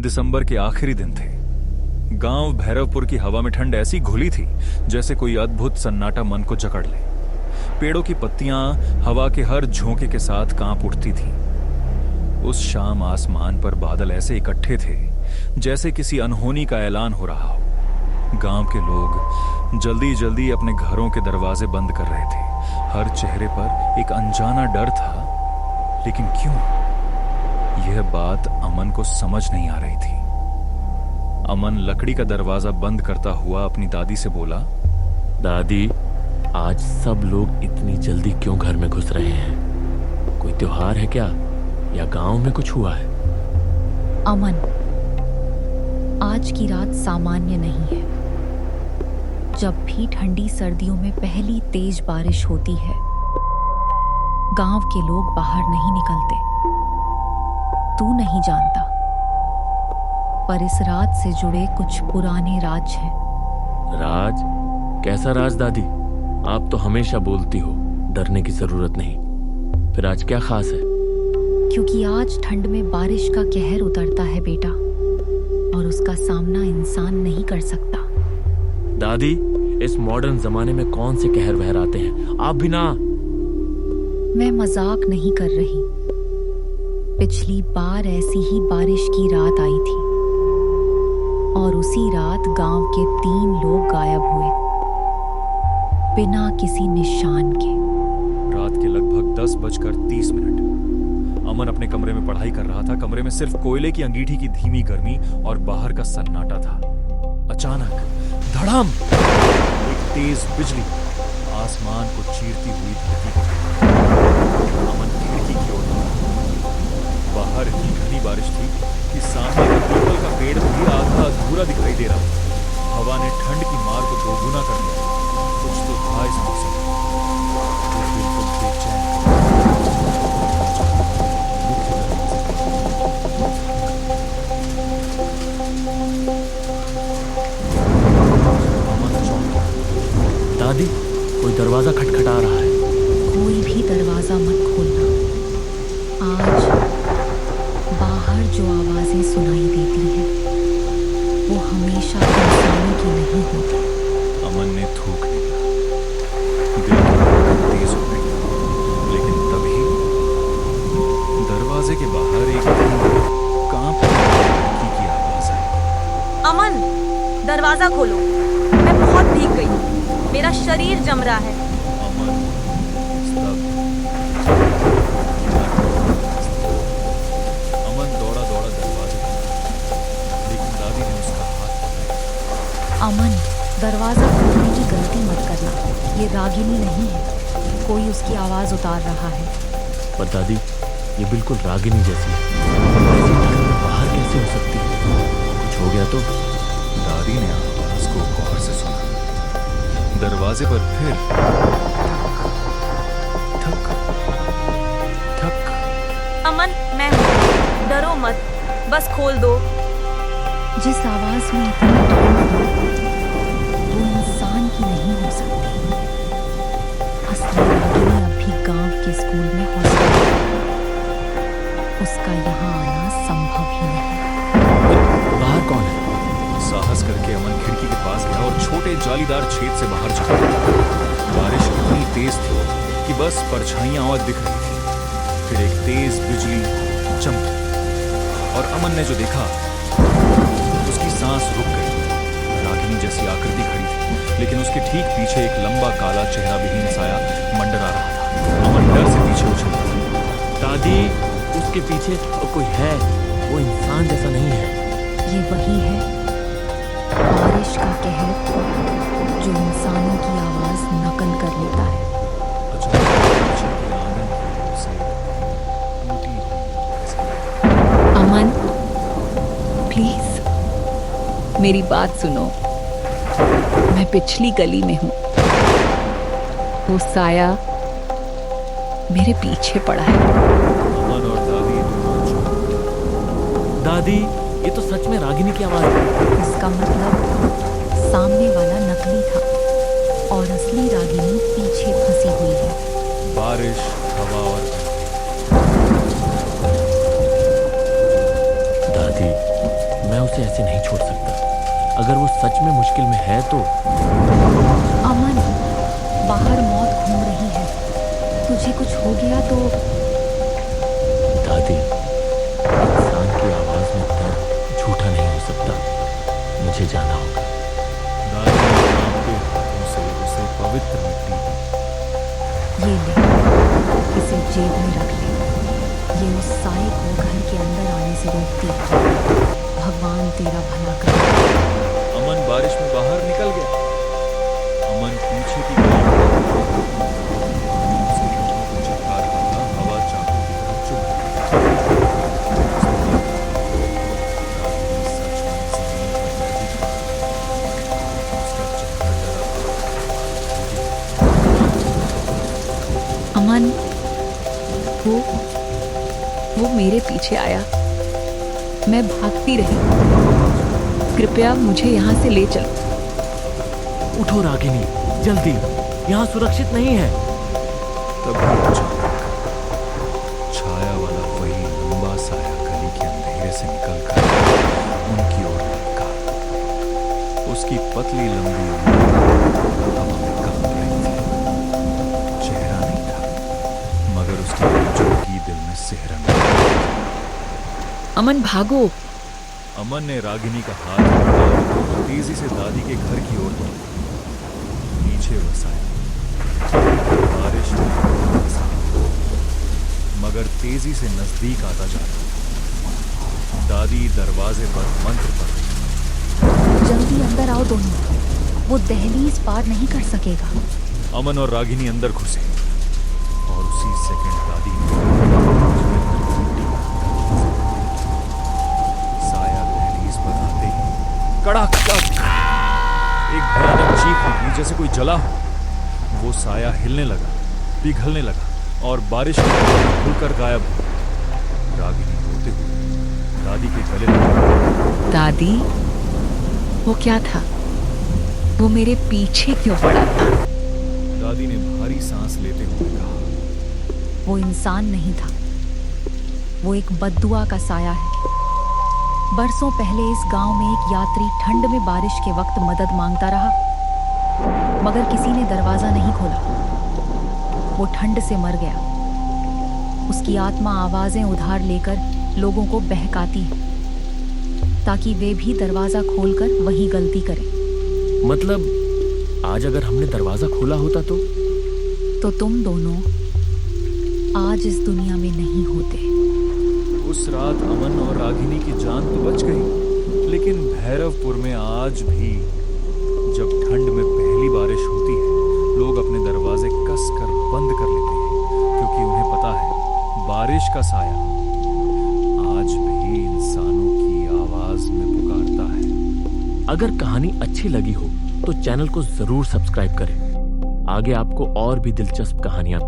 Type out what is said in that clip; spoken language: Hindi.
दिसंबर के आखिरी दिन थे। गांव भैरवपुर की हवा में ठंड ऐसी घुली थी जैसे कोई अद्भुत सन्नाटा मन को जकड़ ले। पेड़ों की पत्तियां हवा के हर झोंके के साथ कांप उठती थीं। उस शाम आसमान पर बादल ऐसे इकट्ठे थे जैसे किसी अनहोनी का ऐलान हो रहा हो। गांव के लोग जल्दी जल्दी अपने घरों के दरवाजे बंद कर रहे थे। हर चेहरे पर एक अनजाना डर था, लेकिन क्यों? यह बात अमन को समझ नहीं आ रही थी। अमन लकड़ी का दरवाजा बंद करता हुआ अपनी दादी से बोला, दादी, आज सब लोग इतनी जल्दी क्यों घर में घुस रहे हैं? कोई त्योहार है क्या, या गांव में कुछ हुआ है? अमन, आज की रात सामान्य नहीं है। जब भी ठंडी सर्दियों में पहली तेज बारिश होती है, गांव के लोग बाहर नहीं निकलते। तू नहीं जानता, पर इस रात से जुड़े कुछ पुराने राज हैं। राज? कैसा राज दादी? आप तो हमेशा बोलती हो डरने की जरूरत नहीं। फिर आज क्या खास है? क्योंकि आज ठंड में बारिश का कहर उतरता है बेटा, और उसका सामना इंसान नहीं कर सकता। दादी, इस मॉडर्न जमाने में कौन से कहर बहर आते हैं? आप भी ना। मैं मजाक नहीं कर रही। पिछली बार ऐसी ही बारिश की रात आई थी, और उसी रात गांव के 3 लोग गायब हुए, बिना किसी निशान के। रात के लगभग 10:30 अमन अपने कमरे में पढ़ाई कर रहा था। कमरे में सिर्फ कोयले की अंगीठी की धीमी गर्मी और बाहर का सन्नाटा था। अचानक धड़ाम, एक तेज बिजली आसमान को चीरती हुई धरती पर। अमन खिड़की की ओर दौड़ा। बाहर इतनी घनी बारिश थी कि सामने का पीपल का पेड़ भी आधा अधूरा दिखाई दे रहा था। हवा ने ठंड की मार को दोगुना कर दिया। कुछ तो था इस मौसम में जो बिल्कुल बेचैन कर दादी, कोई दरवाजा खटखटा रहा है। कोई भी दरवाजा मत खोलना। आज बाहर जो आवाजें सुनाई देती हैं, वो हमेशा इंसानों की नहीं होती। अमन ने थूक लिया। दिल की धड़कन तेज हो गई, लेकिन तभी दरवाजे के बाहर एक कांपती लड़की की आवाज आई। अमन, दरवाजा खोलो। मैं बहुत भीग गई हूँ, मेरा शरीर जम रहा है। अमन दौड़ा दौड़ा दरवाजे पर, लेकिन दादी ने उसका हाथ पकड़ा। अमन, दरवाजा खोलने की गलती मत करना। ये रागिनी नहीं है, कोई उसकी आवाज उतार रहा है। पर दादी, ये बिल्कुल रागिनी जैसी है। ऐसी ठंड में बाहर कैसे हो सकती है? कुछ हो गया तो? दादी ने आवाज को गौर से सुना। दरवाजे पर फिर ठक ठक। अमन, मैं हूँ, डरो मत, बस खोल दो। जिस आवाज में इतनी ठंड है, वो इंसान की नहीं हो सकती। असली रागिनी अब भी गांव के स्कूल में हॉस्टल है। उसका यहाँ आना संभव ही नहीं। बाहर कौन है? साहस करके अमन खिड़की के पास गया और छोटे जालीदार छेद से बाहर झांका। बारिश इतनी तेज थी कि बस परछाइयां और दिख रही थी। फिर एक तेज बिजली चमकी और अमन ने जो देखा, उसकी सांस रुक गई। रागिनी जैसी आकृति खड़ी थी, लेकिन उसके ठीक पीछे एक लंबा काला चेहरा विहीन साया मंडरा रहा था। अमन डर से पीछे उछल पड़ा। दादी, उसके पीछे कोई है। वो इंसान जैसा नहीं है। ये वही है, बारिश का कहर, जो इंसानों की आवाज नकल कर लेता है। अमन, प्लीज मेरी बात सुनो। मैं पिछली गली में हूँ। वो साया मेरे पीछे पड़ा है। अमन और दादी, ये तो सच में रागिनी की आवाज है। इसका मतलब सामने वाला नकली था और असली रागिनी पीछे फंसी हुई है। बारिश, हवा और दादी, मैं उसे ऐसे नहीं छोड़ सकता। अगर वो सच में मुश्किल में है तो अमन, बाहर मौत घूम रही है। तुझे कुछ हो गया तो? दादी, इंसान की आवाज में दर्द झूठा नहीं हो सकता। मुझे जाना होगा। दादी ने आपके हाथों से उसे पवित्र मिट्टी दी। ये ले, इसे जेब में रख ले। ये उस साए को घर के अंदर आने से रोकती है। भगवान तेरा भला करे। अमन बारिश में बाहर निकल गया। अमन पीछे की गली में उसके कदमों को चिपका रहा था। हवा चाकू की तरफ चुभ रही थी। दादी सच में जमीन पर बैठी थी। उसका चेहरा डरा हुआ। अमन, वो मेरे पीछे आया। मैं भागती रही। कृपया मुझे यहाँ से ले चलो। उठो रागिनी, जल्दी, यहाँ सुरक्षित नहीं है। तभी अचानक छाया वाला वही लंबा साया गली के अंधेरे से निकलकर उनकी ओर लपका। उसकी पतली लंबी उंगलियां हवा में कांप रही थी। चेहरा नहीं था, मगर उसकी आंचों की दिल में सिहरन थी। अमन भागो। अमन ने रागिनी का हाथ पकड़ा और दोनों तेजी से दादी के घर की ओर दौड़े। नीचे वसाया बारिश में बरसा, मगर तेजी से नजदीक आता जा रहा था। दादी दरवाजे पर मंत्र पढ़ रही। जल्दी अंदर आओ दोनों, वो दहलीज पार नहीं कर सकेगा। अमन और रागिनी अंदर घुसे और उसी सेकंड दादी ने साया दहलीज पर आते ही कड़ाक एक भयानक चीख निकली, जैसे कोई जला हो। वो साया हिलने लगा, पिघलने लगा और बारिश की तरह खुलकर गायब हो। रागिनी रोते हुए दादी के गले लगी। दादी, वो क्या था? वो मेरे पीछे क्यों पड़ा था? दादी ने भारी सांस लेते हुए कहा, वो इंसान नहीं था, वो एक बद्दुआ का साया है। बरसों पहले इस गांव में एक यात्री ठंड में बारिश के वक्त मदद मांगता रहा, मगर किसी ने दरवाजा नहीं खोला। वो ठंड से मर गया। उसकी आत्मा आवाजें उधार लेकर लोगों को बहकाती है, ताकि वे भी दरवाजा खोलकर वही गलती करें। मतलब आज अगर हमने दरवाजा खोला होता तो तुम दोनों आज इस दुनिया में नहीं होते। उस रात अमन और रागिनी की जान तो बच गई, लेकिन भैरवपुर में आज भी जब ठंड में पहली बारिश होती है, लोग अपने दरवाजे कसकर बंद कर लेते हैं, क्योंकि उन्हें पता है बारिश का साया आज भी इंसानों की आवाज में पुकारता है। अगर कहानी अच्छी लगी हो तो चैनल को जरूर सब्सक्राइब करें। आगे आपको और भी दिलचस्प कहानियां